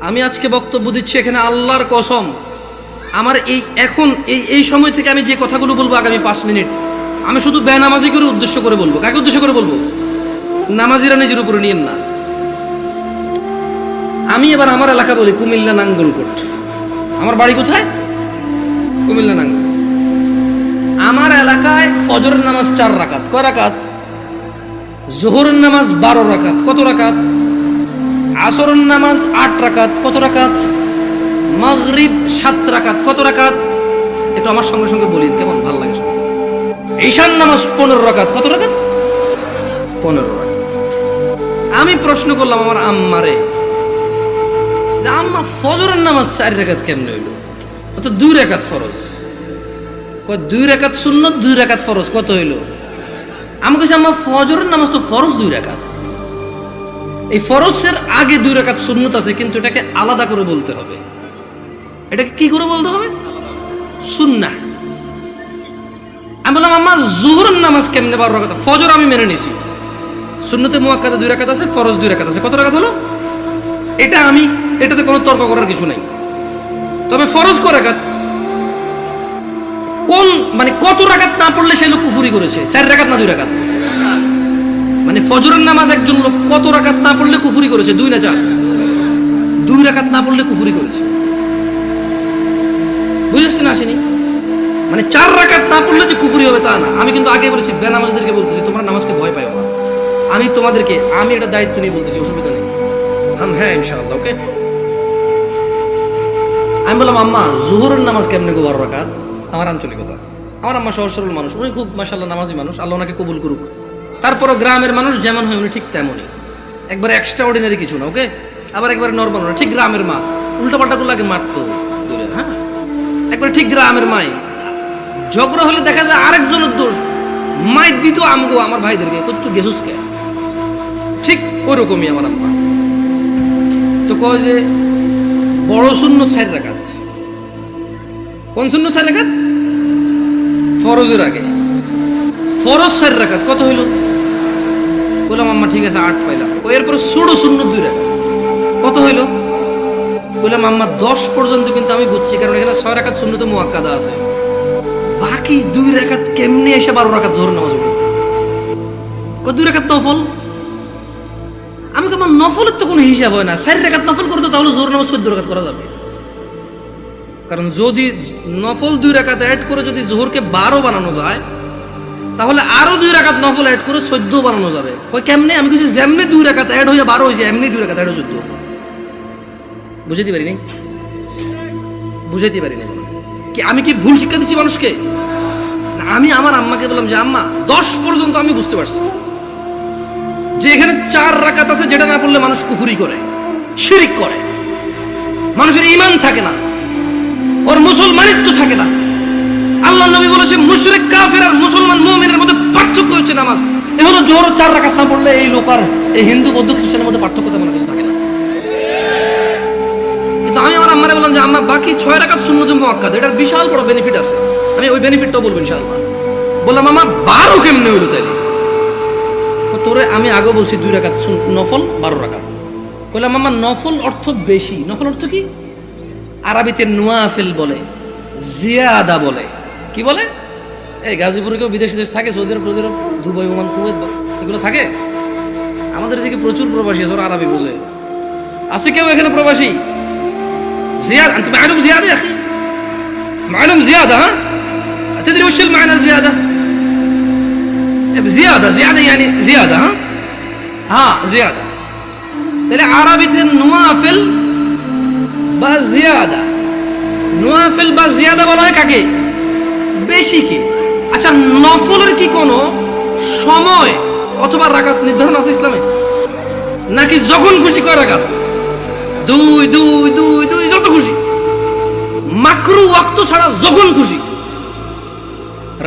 আমি আজকে বক্তব্য দিচ্ছি এখানে আল্লাহর কসম, আমার এই সময় থেকে আমি যে কথাগুলো বলবো আগামী 5 মিনিট, আমি শুধু বেনামাজি করে উদ্দেশ্য করে বলবো। কাকে উদ্দেশ্য করে বলবো? নামাজিরা নিজের উপরে নিয়েন না। আমি এবার আমার এলাকা বলি কুমিল্লা নাঙ্গলকোট। আমার বাড়ি কোথায়? কুমিল্লা নাঙ্গল। আমার এলাকায় ফজরের নামাজ 4 রাকাত। কয় রাকাত? জোহরের নামাজ 12 রাকাত। কত রাকাত? আসরের নামাজ 8 রাকাত। কত রাকাত? মাগরিব 7 রাকাত। কত রাকাত? একটু আমার সঙ্গে সঙ্গে বলি, কেমন ভালো লাগে। ঈশান নামাজ 15 রাকাত। কত রাকাত? 15 রাকাত। আমি প্রশ্ন করলাম আমার আম্মারে, আম্মা ফজরের নামাজ 4 রাকাত কেমনে হইল? তো 2 রাকাত ফরজ। 2 রাকাত সুন্নত, 2 রাকাত ফরজ। কত হইল? আমি কইছি আম্মা ফজরের নামাজ তো ফরজ 2 রাকাত। এই ফরজের আগে 2 রাকাত সুন্নত আছে, কিন্তু এটাকে আলাদা করে বলতে হবে। এটাকে কি করে বলতে হবে? সুন্নাহ। আমি বললাম আম্মা জোহরের নামাজ কেমনে 12 রাকাত? ফজর আমি মেনে নিছি, সুন্নতে মুআক্কাদা 2 রাকাত আছে, ফরজ 2 রাকাত আছে। কত রাকাত হলো? এটাতে কোনো তর্ক করার কিছু নাই। তবে ফরজ কয় রাকাত? কত রাকাত না পড়লে সে লোক কুফরি করেছে? 4 রাকাত না 2 রাকাত? মানে ফজরের নামাজ একজন লোক কত রাকাত না পড়লে কুফরি করেছে? 2 না 4? 2 রাকাত না পড়লে কুফরি করেছে। বুঝেছেন? আসেনি? মানে 4 রাকাত না পড়লে যে কুফরি হবে তা না। আমি কিন্তু আগে বলেছি, বেনামাজিদেরকে বলতেছি তোমরা নামাজকে ভয় পাও না। আমি এটা দায়িত্ব নিয়ে বলতেছি, অসুবিধা নেই। হ্যাঁ ইনশাআল্লাহ, ওকে। আমি বললাম আম্মা জোহরের নামাজ কেমনে গো 12 রাকাত? আমার আঞ্চলিকতা। আমার আম্মা সহজ সরল মানুষ, উনি খুব মাশাআল্লাহ নামাজি মানুষ, আল্লাহ ওনাকে কবুল করুক। তারপরও গ্রামের মানুষ যেমন হয় উনি ঠিক তেমনই, একবারে এক্সট্রা অর্ডিনারি কিছু না, ওকে। আবার একবারে নরমাল না, ঠিক গ্রামের মা। উল্টাপাল্টা গুলোকে মারতো, হ্যাঁ, একবারে ঠিক গ্রামের মাই। ঝগড়া হলে দেখা যায় আরেকজনের দোষ, মাই দিত আমগো আমার ভাইদেরকে, কত গেছুস কে, ঠিক ওরকমই আমার আম্মা। তো কয় যে বড় সুন্নত 4 রাকাত। কোন সুন্নত 4 রাকাত? ফরজের আগে। ফরজ 4 রাকাত। কত হইল? বললাম আম্মা ঠিক আছে 8 পাইলাম। এরপরে ছোট সুন্নত 2 রাকাত। কত হইল? বললাম আম্মা 10 পর্যন্ত কিন্তু আমি বুঝছি, কারণ এখানে 6 রাকাত সুন্নতে মুআক্কাদা আছে। বাকি 2 রাকাত কেমনে এসে 12 রাকাত জোহর নামাজ হলো? 2 রাকাত নফল। আমি কি আমার নফলের তো কোনো হিসাব হয় না? 4 রাকাত নফল করতে তাহলে জোহর নামাজ 14 রাকাত করা যাবে। কারণ যদি নফল 2 রাকাত অ্যাড করে যদি জোহরকে 12 বানানো যায়, তাহলে আরো 2 রাকাত নফল অ্যাড করে 14 বানানো যাবে। ওই কেমনে? আমি কিছু যেমনি 2 রাকাত অ্যাড হয়ে 12 হয়েছে, এমনি 2 রাকাত অ্যাড হয়ে 14। বুঝাইতে পারি নাই? কি আমি কি ভুল শিক্ষা দিচ্ছি মানুষকে? আমি আমার আম্মাকে বললাম যে আম্মা 10 পর্যন্ত আমি বুঝতে পারছি যে এখানে 4 রাকাত আছে, যেটা না পড়লে মানুষ কুফরি করে, শিরক করে, মানুষের ঈমান থাকে না, ওর মুসলমানিত্ব থাকে না। আল্লাহ নবী বলেছে মুশরিক কাফের আর মুসলমান মুমিনের মধ্যে পার্থক্য হচ্ছে নামাজ। এ হলো জোহর 4 রাকাত না পড়লে এই লোক আর এই হিন্দু বৌদ্ধ খ্রিস্টানের মধ্যে পার্থক্য তেমন কিছু থাকে না। কিন্তু আমি আমার আম্মারে বললাম যে আম্মা বাকি 6 রাকাত সুন্নতে মুআক্কাদা, এটার বিশাল বড় বেনিফিট আছে, আমি ওই বেনিফিটটাও বলবো ইনশাআল্লাহ। বললাম আম্মা 12 কেমনে হইলো তাইলে? তোরে আমি আগে বলছি 2 রাকাত নফল, 12 রাকাত। বললাম আম্মা নফল অর্থ বেশি। নফল অর্থ কি? আরবিতে নওয়াফিল বলে, জিয়াদা বলে। কি বলে? এই গাজীপুরে কেউ বিদেশ থাকে, সৌদি আরব, দুবাই, ওমান, কুয়েত, এগুলো থাকে। আমাদের এদিকে প্রচুর প্রবাসী আছে, ওরা আরবি বোঝে। আছে কেউ এখানে প্রবাসী? زيادة أنت معلوم زيادة يا أخي، معلوم زيادة، ها تدري وش المعنى زيادة؟ زيادة يعني زيادة، ها زيادة. তাহলে আরবিতে নওয়াফিল বা জিয়াদা, নওয়াফিল বা জিয়াদা বলা হয় কাকে? বেশি কি। আচ্ছা নফলের কি কোনো সময় অথবা রাকাত নির্ধারণ আছে ইসলামে? নাকি যখন খুশি কয় রাকাত? 2 যত খুশি, মাকরু ওয়াক্ত ছাড়া যখন খুশি।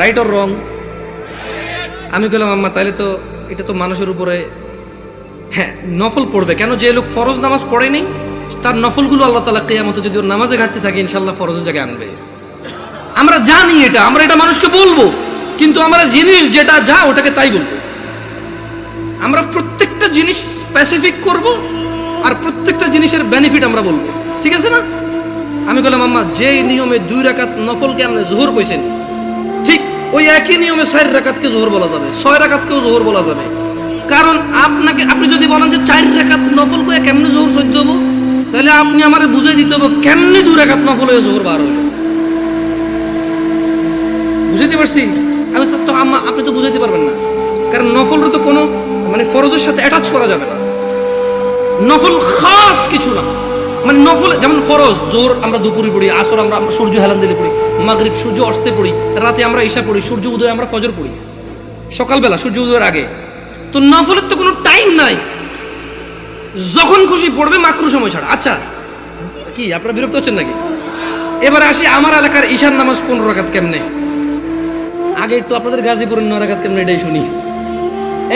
Right or wrong? আমি বললাম আম্মা তাইলে তো এটা তো মানুষের উপরে, হ্যাঁ নফল পড়বে কেন? যে লোক ফরজ নামাজ পড়ে নেই তার নফলগুলো আল্লাহ তাআলা কিয়ামতে যদি ওর নামাজে ঘাটতি থাকে ইনশাআল্লাহ ফরজের জায়গায় আনবে। আমরা জানি এটা, আমরা এটা মানুষকে বলবো, কিন্তু আমরা জিনিস যেটা যা ওটাকে তাই বলবো। আমরা প্রত্যেকটা জিনিস স্পেসিফিক করব আর প্রত্যেকটা জিনিসের বেনিফিট আমরা বলবো, ঠিক আছে না? আমি বললাম আম্মা, যে নিয়মে 2 রাকাত নফলকে আপনি জোহর কইছেন, ঠিক ওই একই নিয়মে 4 রাকাতকে জোহর বলা যাবে, 6 রাকাতকেও জোহর বলা যাবে। কারণ আপনি যদি বলেন যে 4 রাকাত নফল কয়ে কেমনে জোহর সহ্য হবো, তাহলে আপনি আমারে বুঝাই দিতে হবে কেমনে 2 রাকাত নফল হয়ে জোহর বার হইল। বুঝাইতে পারছি? আমি তো আম্মা, আপনি তো বুঝাইতে পারবেন না, কারণ নফলের তো কোনো মানে ফরজের সাথে অ্যাটাচ করা যাবে না। নফল খাস কিছু না, মানে নফল যেমন ফরজ জোহর আমরা দুপুরে পড়ি, আসর আমরা সূর্য হেলান দিলে পড়ি, মাগরিব সূর্য অস্তে পড়ি, রাতে আমরা ঈশা পড়ি, সূর্য উদয় আমরা ফজর পড়ি, সকালবেলা সূর্য উদয়ের আগে। তো নফলের তো কোনো টাইম নাই, যখন খুশি পড়বে, মাকরু সময় ছাড়া। আচ্ছা কি আপনারা বিরক্ত হচ্ছেন নাকি? এবারে আসি আমার এলাকার ঈশার নামাজ 15 রাকাত কেমনে। আগে একটু আপনাদের গাজীপুরের 9 রাকাত কেমনে এটাই শুনি।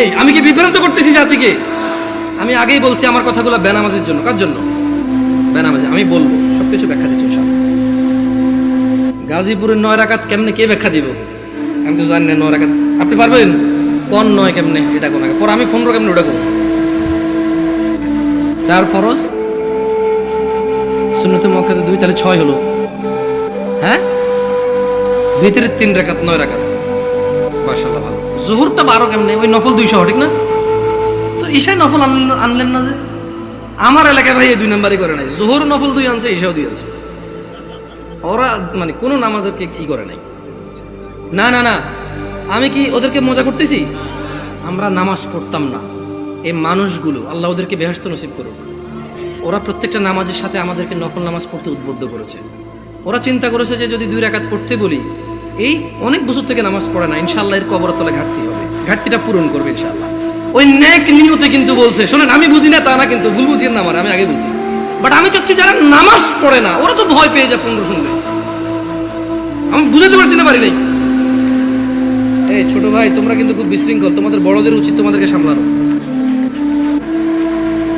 এই আমি কি বিভ্রান্ত করতেছি জাতিকে? আমি আগেই বলছি আমার কথাগুলো বেনামাজের জন্য। কার জন্য? বেনামাজি। আমি বলবো, সবকিছু ব্যাখ্যা দিচ্ছি ইনশাআল্লাহ। গাজীপুরের 9 রাকাত কেমনে কে ব্যাখ্যা দিব? আমি তো জানি না 9 রাকাত। আপনি পারবেন কোন 9 কেমনে এটা কোন আগে পর আমি 15 কেমনে ওটা করব? 4 ফরজ, সুন্নতে মুআক্কাদা 2, তাহলে 6 হলো। হ্যাঁ, ভিতরে 3 রাকাত, 9 রাকাত। মাশাআল্লাহ ভালো। জোহরটা 12 কেমনে? ওই নফল 200, ঠিক না? তো ঈশায় নফল আনলেন না যে? আমার এলাকায় ভাই এই 2 নাম্বারই করে নাই। জোহর নফল 2 আনছে, ঈশাও 2 আনছে। ওরা মানে কোনো নামাজকে কি করে নাই। না না না, আমি কি ওদেরকে মজা করতেছি? আমরা নামাজ পড়তাম না, এই মানুষগুলো আল্লাহ ওদেরকে বেহেশত নসিব করুক, ওরা প্রত্যেকটা নামাজের সাথে আমাদেরকে নফল নামাজ পড়তে উদ্বুদ্ধ করেছে। ওরা চিন্তা করেছে যে যদি 2 রাকাত পড়তে বলি, এই অনেক বছর থেকে নামাজ পড়ে না, ইনশাআল্লাহ এর কবরের তলে ঘাটতি হবে, ঘাটতিটা পূরণ করবে ইনশাআল্লাহ। ওই নেক নিয়তে কিন্তু বলছে। শোনেন, আমি বুঝি না তা না, কিন্তু ভুল বুঝিয়ে না আমার, আমি আগে বলছি। বাট আমি চাচ্ছি যারা নামাজ পড়ে না ওরা তো ভয় পেয়ে যায় 15 শুনলে। আমি বুঝাতে পারছি না, পারি নাই। এই ছোট ভাই, তোমরা কিন্তু খুব বিশৃঙ্খল, তোমাদের বড়দের উচিত তোমাদেরকে সামলানো।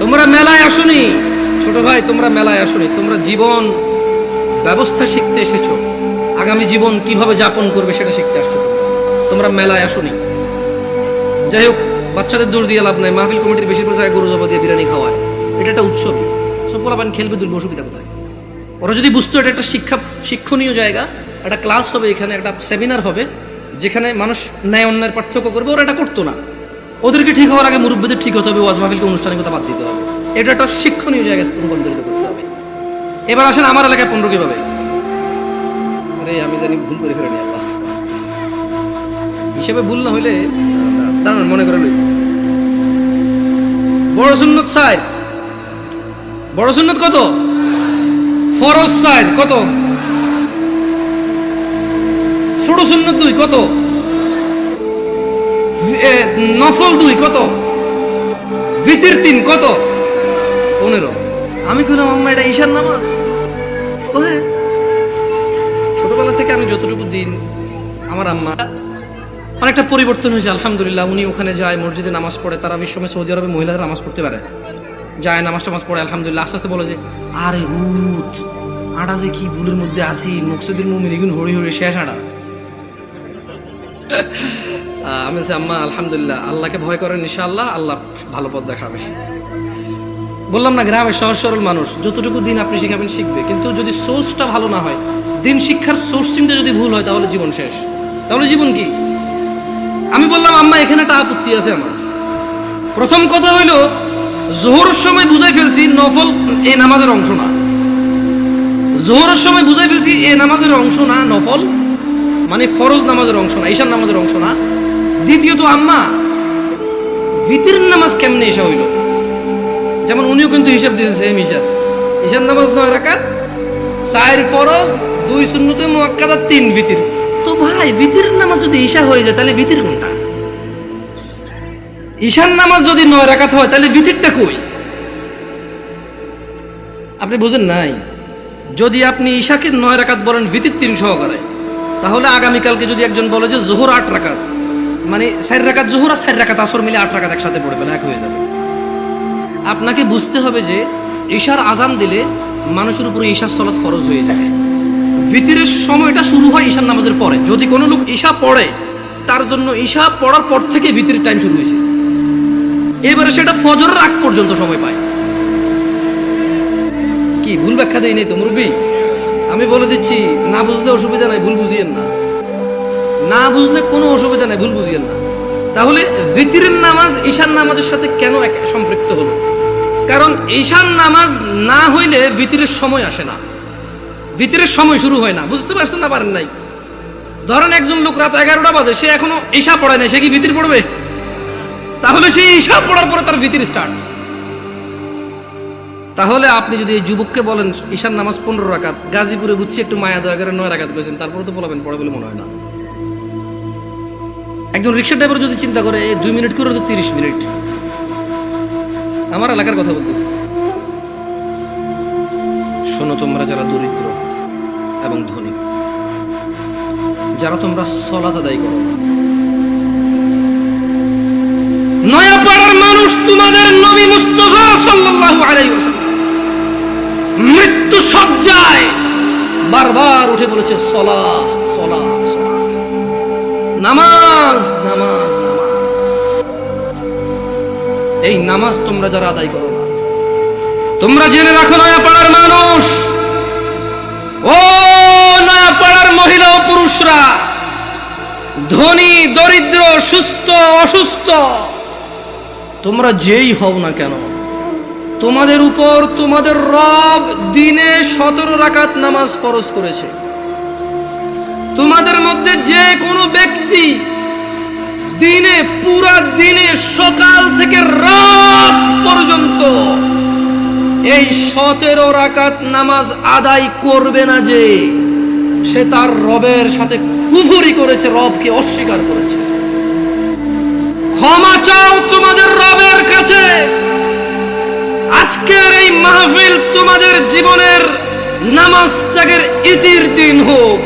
তোমরা মেলায় আসোনি ছোট ভাই, তোমরা মেলায় আসোনি, তোমরা জীবন ব্যবস্থা শিখতে এসেছো, আগামী জীবন কিভাবে যাপন করবে সেটা শিখতে আসছো। তোমরা মেলায় আসোনি। যাই হোক, বাচ্চাদের দোষ দিয়ে লাভ নাই। মাহফিল কমিটির বেশিরভাগ জায়গায় গরু জবা দিয়ে বিরিয়ানি খাওয়ায়, এটা একটা উৎসব। সব পোলাপান খেলবে, দুর্গ অসুবিধা কোথায়? ওরা যদি বুঝতো এটা একটা শিক্ষণীয় জায়গা, একটা ক্লাস হবে এখানে, একটা সেমিনার হবে যেখানে মানুষ ন্যায় অন্যায়ের পার্থক্য করবে, ওরা এটা করতো না। ওদেরকে ঠিক হওয়ার আগে মুরব্বীদের ঠিক হতে হবে, ওয়াজ মাহফিলকে অনুষ্ঠানিকতা বাদ দিতে হবে। এটা একটা শিক্ষণীয় জায়গায় রূপান্তরিত করতে হবে। এবার আসেন আমার এলাকায় 15 কিভাবে? আরে আমি জানি ভুল করে ফেলেনি, আল্লাহ হিসেবে ভুল না হইলে দাঁড়ান, মনে করে লই। বড় সুন্নত 4, বড় সুন্নত কত? ফরজ 4 কত? ছোট সুন্নত 2 কত? নফল 2 কত? ভিতর 3 কত? 15। আমি কইলাম আম্মা এটা ঈশার নামাজ। ছোটবেলা থেকে আমি যতটুকু দিন, আমার আম্মা অনেকটা পরিবর্তন হয়েছে আলহামদুলিল্লাহ। উনি ওখানে যায়, মসজিদে নামাজ পড়ে। তারা সময় সৌদি আরবে মহিলাদের নামাজ পড়তে পারে, যায় নামাজ টামাজ পড়ে আলহামদুলিল্লাহ। আস্তে আস্তে বলে যে আরে হুত আড়া যে কি ভুলের মধ্যে আসি, মকসুদুল মুমিন এগুন হরি হরি শেষ আড়া। আমি বলছি আম্মা আলহামদুলিল্লাহ, আল্লাহকে ভয় করেন, ইনশাআল্লাহ আল্লাহ ভালো পথ দেখাবে। বললাম না, গ্রামের সহজ সরল মানুষ, যতটুকু দিন আপনি শিখাবেন শিখবে, কিন্তু যদি সোর্সটা ভালো না হয়, দিন শিক্ষার সোর্সিংটা যদি ভুল হয়, তাহলে জীবন শেষ। তাহলে জীবন কি? আমি বললাম আম্মা এখানে একটা আপত্তি আছে আমার। প্রথম কথা হইল, জোহরের সময় বুঝাই ফেলছি নফল এই নামাজের অংশ না। জোহরের সময় বুঝাই ফেলছি এই নামাজের অংশ না, নফল মানে ফরজ নামাজের অংশ না, ঈশার নামাজের অংশ না। দ্বিতীয়ত আম্মা ভিতরের নামাজ কেমনে এসা হইল? যেমন উনিও কিন্তু হিসাব দিয়েছে সেম হিসাব। ঈশার নামাজ 9 রাকাত, 4 ফরজ, 2 সুন্নতে মুআক্কাদা, 3 ভিতর। তো ভাই ভিতরের নামাজ যদি ঈশা হয়ে যায়, তাহলে ভিতর কোনটা? ঈশার নামাজ যদি 9 রাকাত হয়, তাহলে ভিতরটা কই? আপনি বুঝেন নাই? যদি আপনি ঈশাকে 9 রাকাত বলেন ভিতর 3 সহকারে, তাহলে আগামীকালকে যদি একজন বলে যে জোহর 8 রাকাত, মানে 4 রাকাত জোহর আর 4 রাকাত আসর মিলে 8 রাকাত একসাথে পড়ে ফেলে, এক হয়ে যাবে। আপনাকে বুঝতে হবে যে ঈশার আজান দিলে মানুষের উপরে ঈশার সালাত ফরজ হয়ে যায়। ভিতরের সময়টা শুরু হয় ঈশার নামাজের পরে। যদি কোনো লোক ঈশা পড়ে, তার জন্য ঈশা পড়ার পর থেকে ভিতরের টাইম শুরু হয়েছে। এবারে সেটা ফজরের আগ পর্যন্ত সময় পায়। কি ভুল ব্যাখ্যা দেই নাই তো মুরব্বী? আমি বলে দিচ্ছি, না বুঝলে অসুবিধা নাই, ভুল বুঝিয়েন না। না বুঝলে কোনো অসুবিধা নাই, ভুল বুঝিয়েন না। তাহলে ভিতরের নামাজ ঈশান নামাজের সাথে কেন সম্পৃক্ত হলো? কারণ ঈশান নামাজ না হইলে ভিতরের সময় আসে না, ভিতরের সময় শুরু হয় না। বুঝতে পারছেন না? পারেন নাই? ধরেন একজন লোক রাত 11টা বাজে, সে এখনো ঈশা পড়ায় নাই, সে কি ভিতর পড়বে? তাহলে সে ঈশা পড়ার পরে তার ভিতর স্টার্ট। তাহলে আপনি যদি এই যুবককে বলেন ঈশান নামাজ 15 রাকাত, গাজীপুরে বুঝছি একটু মায়া দয়া করে 9 রাকাত করেছেন, তারপরে তো বলবেন পড়ে বলে মনে হয় না। একজন রিক্সা ড্রাইভার যদি চিন্তা করে 2 মিনিট করে তো 30 মিনিট। আমার এলাকার কথা বলতেছি। শোনো, তোমরা যারা দরিদ্র এবং ধনী, যারা তোমরা সালাত আদায় করো, নয়াপাড়ার মানুষ তোমাদের নবী মুস্তাফা সাল্লাল্লাহু আলাইহি ওয়াসাল্লাম মৃত্যু সজ্জায় বারবার উঠে বলেছে সালাহ সালাহ সালাহ, নামাজ নামাজ নামাজ। এই নামাজ তোমরা যারা আদায় করো না, তোমরা জেনে রাখো নয়াপাড়ার মানুষ, ও নয়াপাড়ার মহিলা ও পুরুষরা, ধনী দরিদ্র, সুস্থ অসুস্থ, তোমরা যেই হও না কেন, তোমাদের উপর তোমাদের রব দিনে 17 রাকাত নামাজ ফরজ করেছে। তোমাদের মধ্যে যে কোনো ব্যক্তি দিনে, পুরা দিনে সকাল থেকে রাত পর্যন্ত এই 17 রাকাত নামাজ আদায় করবে না, যে সে তার রবের সাথে কুফরি করেছে, রবকে অস্বীকার করেছে। ক্ষমা চাও তোমাদের রবের কাছে। আজকের এই মাহফিল তোমাদের জীবনের নামাজ ত্যাগের ইতির দিন হোক।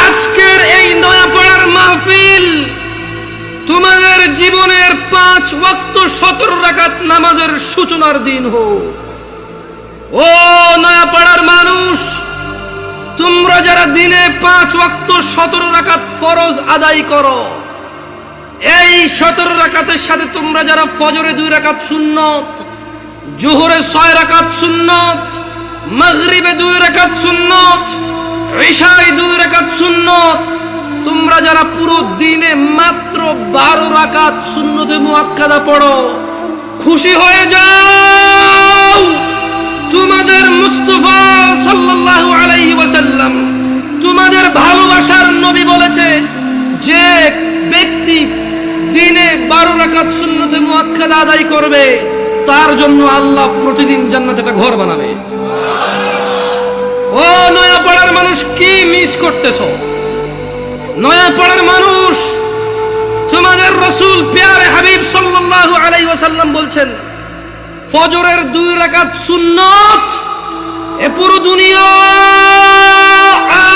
আজকের এই নয়াপাড়ার মাহফিল তোমাদের জীবনের 5 ওয়াক্ত 17 রাকাত নামাজের সূচনার দিন হোক। ও নয়াপাড়ার মানুষ, তোমরা যারা দিনে 5 ওয়াক্ত 17 রাকাত ফরজ আদায় করো, এই 17 রাকাতের সাথে তোমরা যারা ফজরে 2 রাকাত সুন্নত, জোহরে 6 রাকাত সুন্নত, মাগরিবে 2 রাকাত সুন্নত, ইশায় 2 রাকাত সুন্নত, তোমরা যারা পুরো দিনে মাত্র 12 রাকাত সুন্নতে মুআক্কাদা পড়ো, খুশি হয়ে যাও। তোমাদের মুস্তাফা সাল্লাল্লাহু আলাইহি ওয়াসাল্লাম, তোমাদের ভালোবাসার নবী বলেছে, যে ব্যক্তি দিনে 12 রাকাত সুন্নতে মুআক্কাদা আদায় করবে, তার জন্য আল্লাহ প্রতিদিন জান্নাতে একটা ঘর বানাবে। ও নয়াপাড়ার মানুষ, কি মিস করতেছো? নয়াপাড়ার মানুষ, তোমাদের রাসূল প্যারে হাবিব সাল্লাল্লাহু আলাইহি ওয়াসাল্লাম বলছেন, ফজরের 2 রাকাত সুন্নত এ পুরো দুনিয়া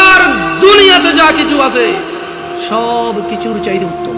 আর দুনিয়াতে যা কিছু আছে সব কিছুর চাইতে উত্তম।